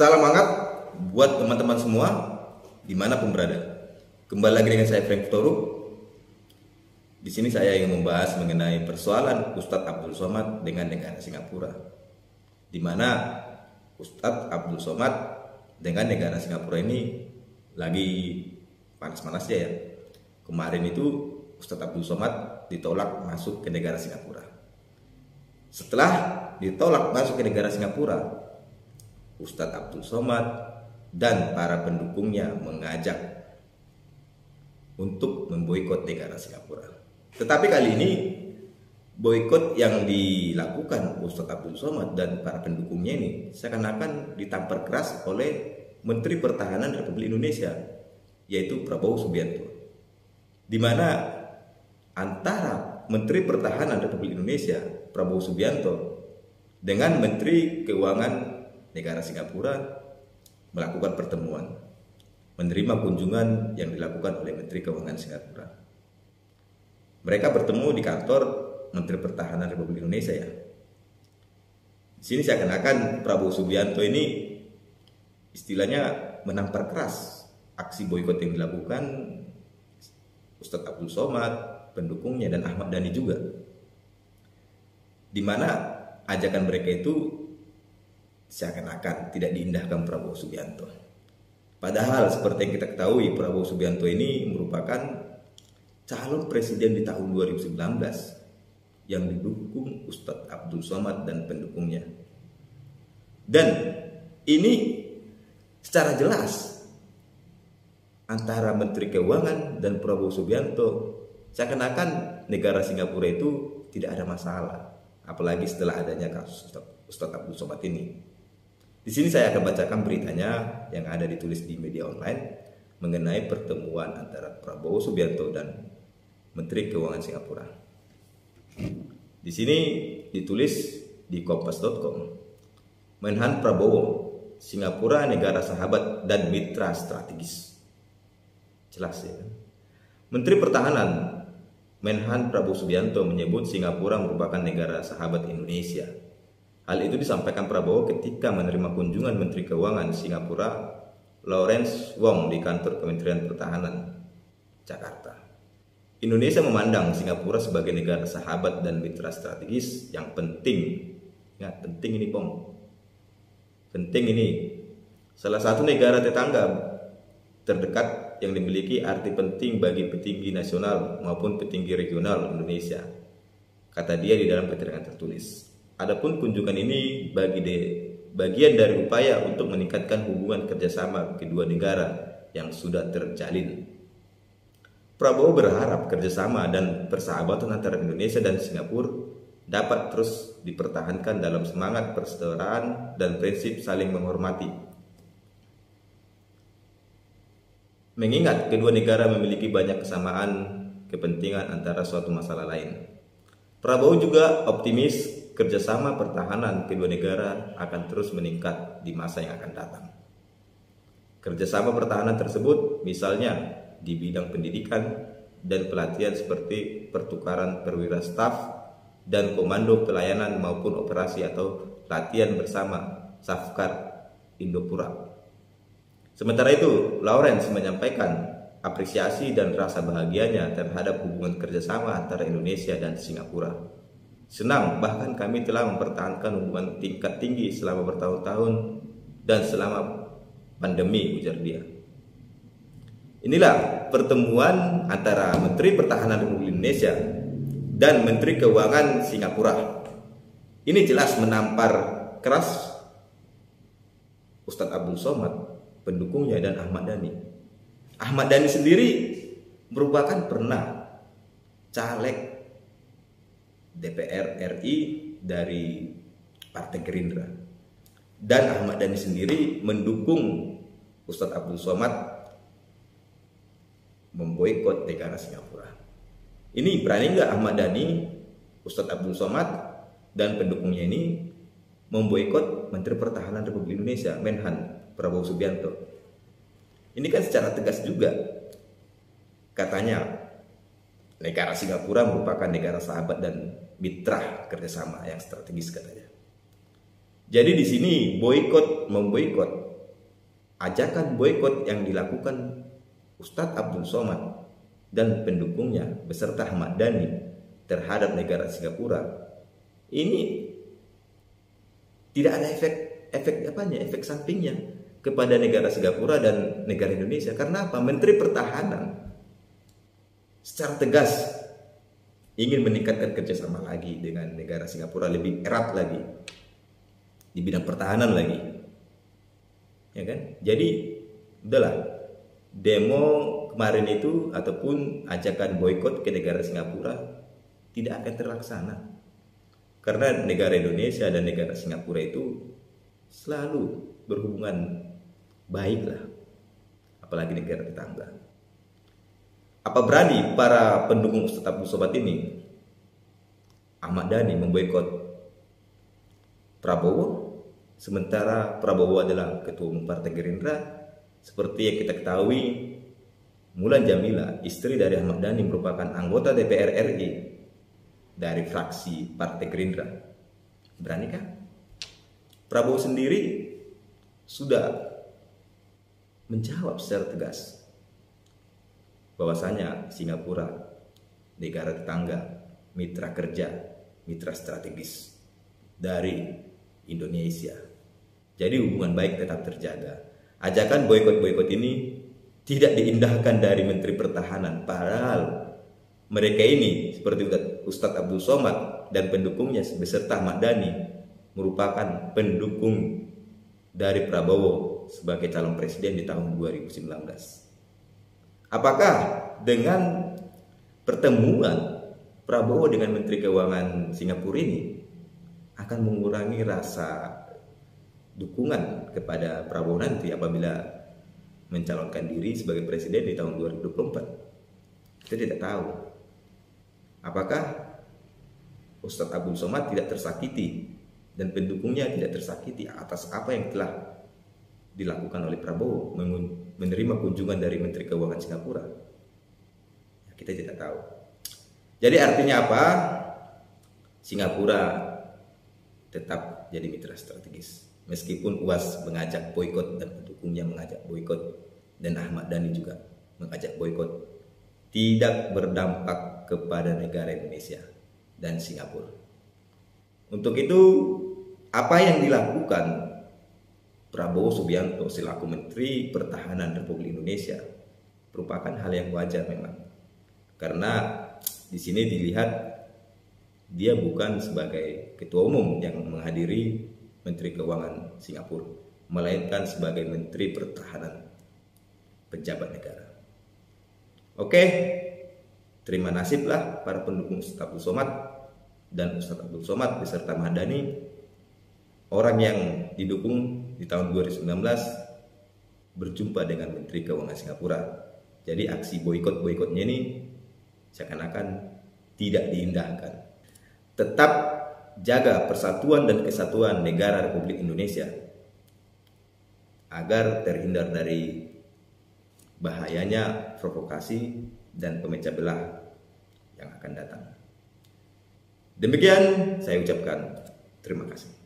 Salam hangat buat teman-teman semua dimanapun berada. Kembali lagi dengan saya Frank Toru. Di sini saya ingin membahas mengenai persoalan Ustadz Abdul Somad dengan negara Singapura. Di mana Ustadz Abdul Somad dengan negara Singapura ini lagi panas-panasnya ya. Kemarin itu Ustadz Abdul Somad ditolak masuk ke negara Singapura. Setelah ditolak masuk ke negara Singapura, Ustadz Abdul Somad dan para pendukungnya mengajak untuk memboikot negara Singapura. Tetapi kali ini boikot yang dilakukan Ustadz Abdul Somad dan para pendukungnya ini seakan-akan ditampar keras oleh Menteri Pertahanan Republik Indonesia, yaitu Prabowo Subianto. Di mana antara Menteri Pertahanan Republik Indonesia Prabowo Subianto dengan Menteri Keuangan negara Singapura melakukan pertemuan, menerima kunjungan yang dilakukan oleh Menteri Keuangan Singapura. Mereka bertemu di kantor Menteri Pertahanan Republik Indonesia ya. Di sini seakan-akan Prabowo Subianto ini istilahnya menampar keras aksi boikot yang dilakukan Ustadz Abdul Somad, pendukungnya dan Ahmad Dhani juga. Di mana ajakan mereka itu seakan-akan tidak diindahkan Prabowo Subianto. Padahal seperti yang kita ketahui, Prabowo Subianto ini merupakan calon presiden di tahun 2019 yang didukung Ustadz Abdul Somad dan pendukungnya. Dan ini secara jelas antara Menteri Keuangan dan Prabowo Subianto seakan-akan negara Singapura itu tidak ada masalah, apalagi setelah adanya kasus Ustadz Abdul Somad ini. Di sini saya akan bacakan beritanya yang ada ditulis di media online mengenai pertemuan antara Prabowo Subianto dan Menteri Keuangan Singapura. Di sini ditulis di kompas.com. Menhan Prabowo, Singapura negara sahabat dan mitra strategis. Jelas ya. Menteri Pertahanan Menhan Prabowo Subianto menyebut Singapura merupakan negara sahabat Indonesia. Hal itu disampaikan Prabowo ketika menerima kunjungan Menteri Keuangan Singapura Lawrence Wong di kantor Kementerian Pertahanan Jakarta. Indonesia memandang Singapura sebagai negara sahabat dan mitra strategis yang penting. Ingat, penting ini Pom. Penting ini. Salah satu negara tetangga terdekat yang dimiliki arti penting bagi petinggi nasional maupun petinggi regional Indonesia, kata dia di dalam keterangan tertulis. Adapun kunjungan ini bagian dari upaya untuk meningkatkan hubungan kerjasama kedua negara yang sudah terjalin. Prabowo berharap kerjasama dan persahabatan antara Indonesia dan Singapura dapat terus dipertahankan dalam semangat persaudaraan dan prinsip saling menghormati. Mengingat kedua negara memiliki banyak kesamaan kepentingan antara suatu masalah lain. Prabowo juga optimis kerjasama pertahanan kedua negara akan terus meningkat di masa yang akan datang. Kerjasama pertahanan tersebut misalnya di bidang pendidikan dan pelatihan seperti pertukaran perwira staf dan komando pelayanan maupun operasi atau latihan bersama Safkar Indopura. Sementara itu, Lawrence menyampaikan apresiasi dan rasa bahagianya terhadap hubungan kerjasama antara Indonesia dan Singapura. Senang, bahkan kami telah mempertahankan hubungan tingkat tinggi selama bertahun-tahun dan selama pandemi, ujar dia. Inilah pertemuan antara Menteri Pertahanan Republik Indonesia dan Menteri Keuangan Singapura. Ini jelas menampar keras Ustadz Abdul Somad, pendukungnya dan Ahmad Dhani. Ahmad Dhani sendiri merupakan pernah caleg DPR RI dari Partai Gerindra, dan Ahmad Dhani sendiri mendukung Ustadz Abdul Somad memboikot negara Singapura. Ini berani nggak Ahmad Dhani, Ustadz Abdul Somad dan pendukungnya ini memboikot Menteri Pertahanan Republik Indonesia Menhan Prabowo Subianto? Ini kan secara tegas juga katanya negara Singapura merupakan negara sahabat dan mitra kerjasama yang strategis katanya. Jadi di sini memboikot ajakan boikot yang dilakukan Ustadz Abdul Somad dan pendukungnya beserta Ahmad Dhani terhadap negara Singapura ini tidak ada efek sampingnya kepada negara Singapura dan negara Indonesia. Karena apa? Menteri Pertahanan secara tegas ingin meningkatkan kerjasama lagi dengan negara Singapura, lebih erat lagi di bidang pertahanan lagi, ya kan? Jadi udahlah, demo kemarin itu ataupun ajakan boikot ke negara Singapura tidak akan terlaksana karena negara Indonesia dan negara Singapura itu selalu berhubungan baik lah, apalagi negara tetangga. Apa berani para pendukung Ustadz Abdul Somad ini, Ahmad Dhani, memboikot Prabowo, sementara Prabowo adalah ketua umum Partai Gerindra? Seperti yang kita ketahui, Mulan Jamila, istri dari Ahmad Dhani, merupakan anggota DPR RI dari fraksi Partai Gerindra. Beranikah? Prabowo sendiri sudah menjawab secara tegas bahwasanya Singapura negara tetangga, mitra kerja, mitra strategis dari Indonesia. Jadi hubungan baik tetap terjaga. Ajakan boikot-boikot ini tidak diindahkan dari Menteri Pertahanan, padahal mereka ini seperti Ustadz Abdul Somad dan pendukungnya beserta Ahmad Dhani merupakan pendukung dari Prabowo sebagai calon presiden di tahun 2019. Apakah dengan pertemuan Prabowo dengan Menteri Keuangan Singapura ini akan mengurangi rasa dukungan kepada Prabowo nanti apabila mencalonkan diri sebagai presiden di tahun 2024? Kita tidak tahu. Apakah Ustadz Abdul Somad tidak tersakiti dan pendukungnya tidak tersakiti atas apa yang telah dilakukan oleh Prabowo menerima kunjungan dari Menteri Keuangan Singapura? Ya, kita tidak tahu. Jadi artinya apa? Singapura tetap jadi mitra strategis. Meskipun UAS mengajak boikot dan pendukungnya mengajak boikot dan Ahmad Dhani juga mengajak boikot, tidak berdampak kepada negara Indonesia dan Singapura. Untuk itu, apa yang dilakukan Prabowo Subianto selaku Menteri Pertahanan Republik Indonesia merupakan hal yang wajar memang. Karena di sini dilihat dia bukan sebagai ketua umum yang menghadiri Menteri Keuangan Singapura, melainkan sebagai Menteri Pertahanan, pejabat negara. Oke, terima nasiblah para pendukung Ustadz Abdul Somad dan Ustadz Abdul Somad beserta Ahmad Dhani, orang yang didukung di tahun 2019 berjumpa dengan Menteri Keuangan Singapura. Jadi aksi boikot-boikotnya ini seakan-akan tidak diindahkan. Tetap jaga persatuan dan kesatuan negara Republik Indonesia agar terhindar dari bahayanya provokasi dan pemecah belah yang akan datang. Demikian saya ucapkan terima kasih.